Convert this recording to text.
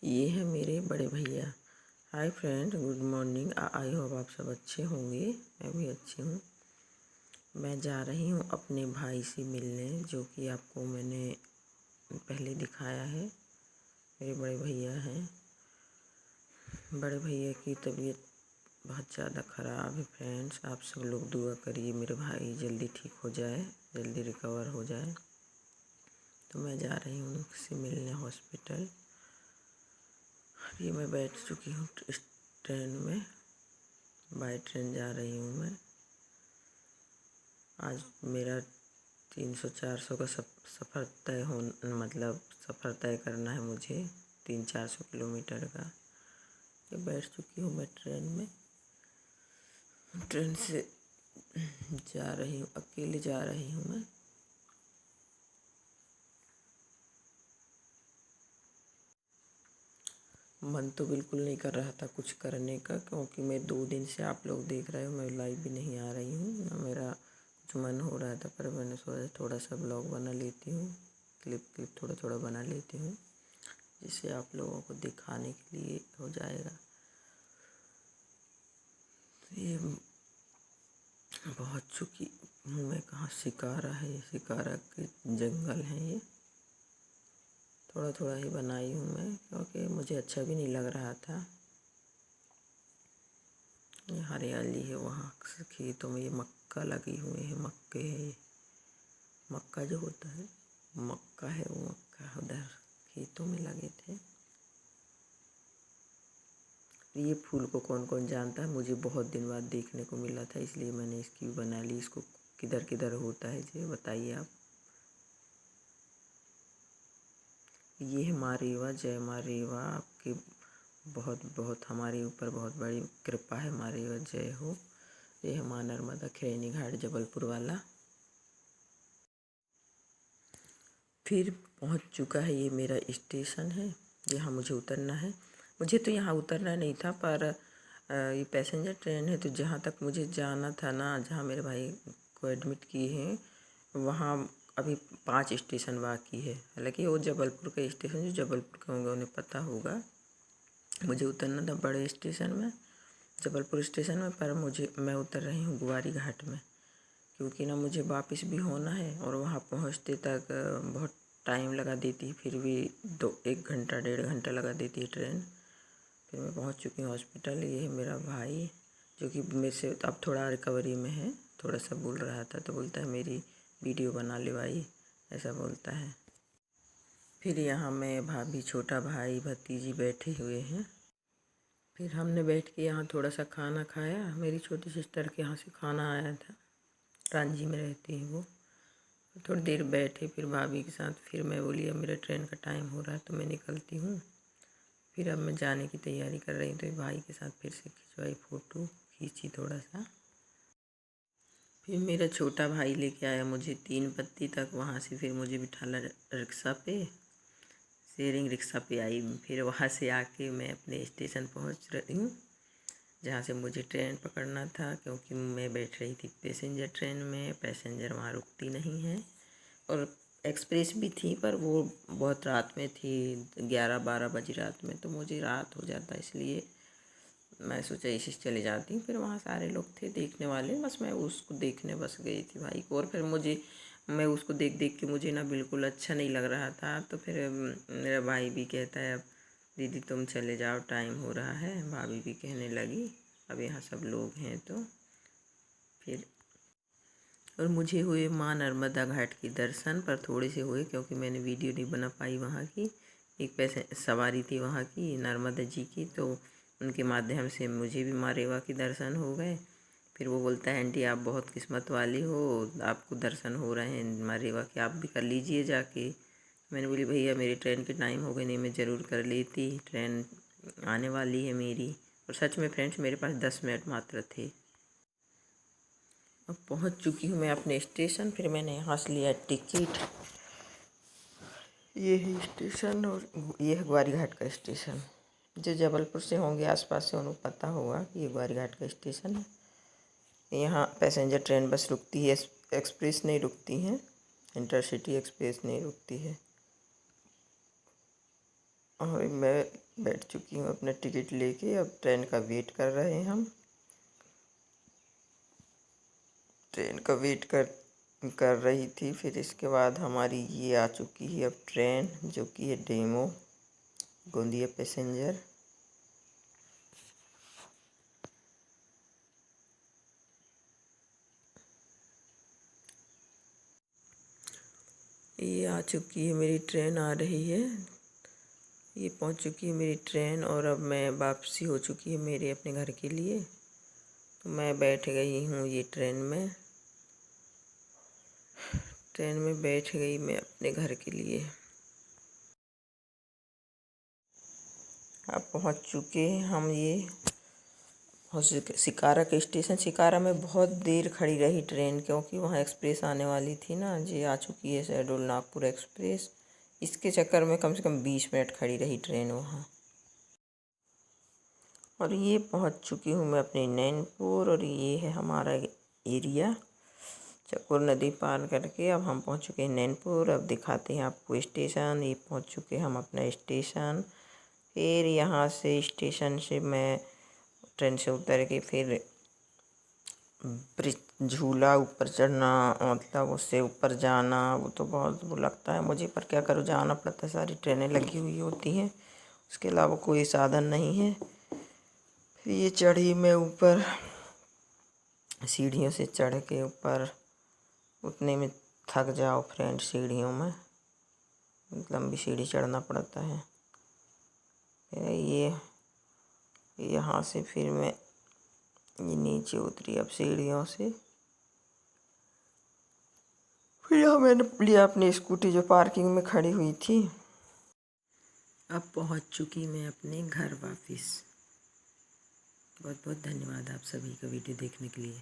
ये है मेरे बड़े भैया। Hi friend, good morning. I hope आप सब अच्छे होंगे। मैं भी अच्छी हूँ। मैं जा रही हूँ अपने भाई से मिलने, जो कि आपको मैंने पहले दिखाया है। मेरे बड़े भैया हैं। बड़े भैया की तबीयत बहुत ज़्यादा ख़राब है फ्रेंड्स। आप सब लोग दुआ करिए मेरे भाई जल्दी ठीक हो जाए, जल्दी रिकवर हो जाए। तो मैं जा रही हूँ उनसे मिलने हॉस्पिटल। अभी मैं बैठ चुकी हूँ इस ट्रेन में। बाय ट्रेन जा रही हूँ मैं। आज मेरा 300-400 का सफ़र तय हो, मतलब सफ़र तय करना है मुझे, 300-400 किलोमीटर का। ये बैठ चुकी हूँ मैं ट्रेन में। ट्रेन से जा रही हूँ, अकेले जा रही हूँ मैं। मन तो बिल्कुल नहीं कर रहा था कुछ करने का, क्योंकि मैं 2 दिन से, आप लोग देख रहे हो, मैं लाइव भी नहीं आ रही हूँ ना। मेरा कुछ मन हो रहा था, पर मैंने सोचा थोड़ा सा ब्लॉग बना लेती हूँ, क्लिप थोड़ा थोड़ा बना लेती हूँ, जिससे आप लोगों को दिखाने के लिए हो जाएगा। तो ये बहुत चुकी हूँ मैं। कहाँ शिकारा है, शिकारा के जंगल हैं ये। थोड़ा थोड़ा ही बनाई हूँ मैं, क्योंकि मुझे अच्छा भी नहीं लग रहा था। ये हरियाली है, वहाँ खेतों में ये मक्का लगी हुई है, मक्के है ये। मक्का जो होता है, मक्का है वो, मक्का उधर खेतों में लगे थे। ये फूल को कौन कौन जानता है, मुझे बहुत दिन बाद देखने को मिला था, इसलिए मैंने इसकी भी बना ली। इसको किधर किधर होता है ये बताइए आप। ये है माँ रेवा, जय माँ रेवा। आपके बहुत बहुत हमारे ऊपर बहुत बड़ी कृपा है, माँ रेवा जय हो। ये है माँ नर्मदा, खैनी घाट जबलपुर वाला। फिर पहुंच चुका है, ये मेरा स्टेशन है, यहाँ मुझे उतरना है। मुझे तो यहाँ उतरना नहीं था, पर ये पैसेंजर ट्रेन है, तो जहाँ तक मुझे जाना था ना, जहाँ मेरे भाई को एडमिट किए हैं, वहाँ अभी 5 स्टेशन बाकी है। हालांकि वो जबलपुर के स्टेशन, जो जबलपुर के होंगे उन्हें पता होगा। मुझे उतरना था बड़े स्टेशन में, जबलपुर स्टेशन में, पर मैं उतर रही हूँ ग्वारी घाट में, क्योंकि ना मुझे वापस भी होना है, और वहाँ पहुँचते तक बहुत टाइम लगा देती है। फिर भी 1 घंटा 1.5 घंटा लगा देती है ट्रेन। फिर मैं पहुँच चुकी हूँ हॉस्पिटल। ये है मेरा भाई, जो कि मेरे से अब थोड़ा रिकवरी में है। थोड़ा सा बोल रहा था, तो बोलता है मेरी वीडियो बना ले भाई, ऐसा बोलता है। फिर यहाँ मैं, भाभी, छोटा भाई, भतीजी बैठे हुए हैं। फिर हमने बैठ के यहाँ थोड़ा सा खाना खाया। मेरी छोटी सिस्टर के यहाँ से खाना आया था, रांझी में रहती है वो। थोड़ी देर बैठे, फिर भाभी के साथ। फिर मैं बोली अब मेरा ट्रेन का टाइम हो रहा है, तो मैं निकलती हूँ। फिर अब मैं जाने की तैयारी कर रही हूँ, तो भाई के साथ फिर से खिंचवाई, फ़ोटो खींची थोड़ा सा। फिर मेरा छोटा भाई लेके आया मुझे 3 पत्ती तक, वहाँ से फिर मुझे बिठाला रिक्शा पे, शेयरिंग रिक्शा पे आई। फिर वहाँ से आके मैं अपने स्टेशन पहुँच रही हूँ, जहाँ से मुझे ट्रेन पकड़ना था, क्योंकि मैं बैठ रही थी पैसेंजर ट्रेन में। पैसेंजर वहाँ रुकती नहीं है, और एक्सप्रेस भी थी, पर वो बहुत रात में थी, 11-12 बजे रात में, तो मुझे रात हो जाता, इसलिए मैं सोचा इसी से चले जाती हूँ। फिर वहाँ सारे लोग थे देखने वाले, बस मैं उसको देखने बस गई थी भाई को। और फिर मैं उसको देख देख के मुझे ना बिल्कुल अच्छा नहीं लग रहा था। तो फिर मेरा भाई भी कहता है अब दीदी तुम चले जाओ, टाइम हो रहा है। भाभी भी कहने लगी अब यहाँ सब लोग हैं तो। फिर और मुझे हुए माँ नर्मदा घाट के दर्शन, पर थोड़े से हुए, क्योंकि मैंने वीडियो नहीं बना पाई वहाँ की। एक पैसे सवारी थी वहाँ की नर्मदा जी की, तो उनके माध्यम से मुझे भी माँ रेवा के दर्शन हो गए। फिर वो बोलता है आंटी आप बहुत किस्मत वाली हो, आपको दर्शन हो रहे हैं माँ रेवा के, आप भी कर लीजिए जाके। मैंने बोली भैया मेरी ट्रेन के टाइम हो गए, नहीं मैं ज़रूर कर लेती, ट्रेन आने वाली है मेरी। और सच में फ्रेंड्स, मेरे पास 10 मिनट मात्र थे। अब पहुंच चुकी हूँ मैं अपने स्टेशन। फिर मैंने यहाँ से लिया टिकट। ये है स्टेशन, और ये है ग्वारी घाट का स्टेशन। जो जबलपुर से होंगे आसपास से उन्हें पता होगा कि ये ग्वारी घाट का स्टेशन है। यहाँ पैसेंजर ट्रेन बस रुकती है, एक्सप्रेस नहीं रुकती हैं, इंटरसिटी एक्सप्रेस नहीं रुकती है। और मैं बैठ चुकी हूँ अपना टिकट लेके। अब ट्रेन का वेट कर रहे हैं हम। ट्रेन का वेट कर रही थी। फिर इसके बाद हमारी ये आ चुकी है अब ट्रेन, जो कि है डेमो गोंदिया पैसेंजर। ये आ चुकी है मेरी ट्रेन, आ रही है। ये पहुंच चुकी है मेरी ट्रेन और अब मैं वापसी हो चुकी है मेरे अपने घर के लिए। तो मैं बैठ गई हूँ ये ट्रेन में बैठ गई मैं अपने घर के लिए। अब पहुंच चुके हैं हम ये सिकारा के स्टेशन। सिकारा में बहुत देर खड़ी रही ट्रेन, क्योंकि वहाँ एक्सप्रेस आने वाली थी ना। जी आ चुकी है शहडोल नागपुर एक्सप्रेस। इसके चक्कर में कम से कम 20 मिनट खड़ी रही ट्रेन वहाँ। और ये पहुँच चुकी हूँ मैं अपने नैनपुर, और ये है हमारा एरिया। चकोर नदी पार करके अब हम पहुँच चुके हैं नैनपुर। अब दिखाते हैं आपको स्टेशन। ये पहुँच चुके हम अपना स्टेशन। फिर यहाँ से स्टेशन से मैं ट्रेन से उतर के फिर ब्रिज झूला ऊपर चढ़ना, मतलब उससे ऊपर जाना, वो तो बहुत वो लगता है मुझे, पर क्या करूँ, जाना पड़ता है। सारी ट्रेनें लगी हुई होती हैं, उसके अलावा कोई साधन नहीं है। फिर ये चढ़ी मैं ऊपर, सीढ़ियों से चढ़ के ऊपर उतने में थक जाओ फ्रेंड। सीढ़ियों में लंबी सीढ़ी चढ़ना पड़ता है। फिर ये यहाँ से फिर मैं ये नीचे उतरी अब सीढ़ियों से। फिर यहाँ मैंने लिया अपनी स्कूटी जो पार्किंग में खड़ी हुई थी। अब पहुँच चुकी मैं अपने घर वापस। बहुत बहुत धन्यवाद आप सभी का वीडियो देखने के लिए।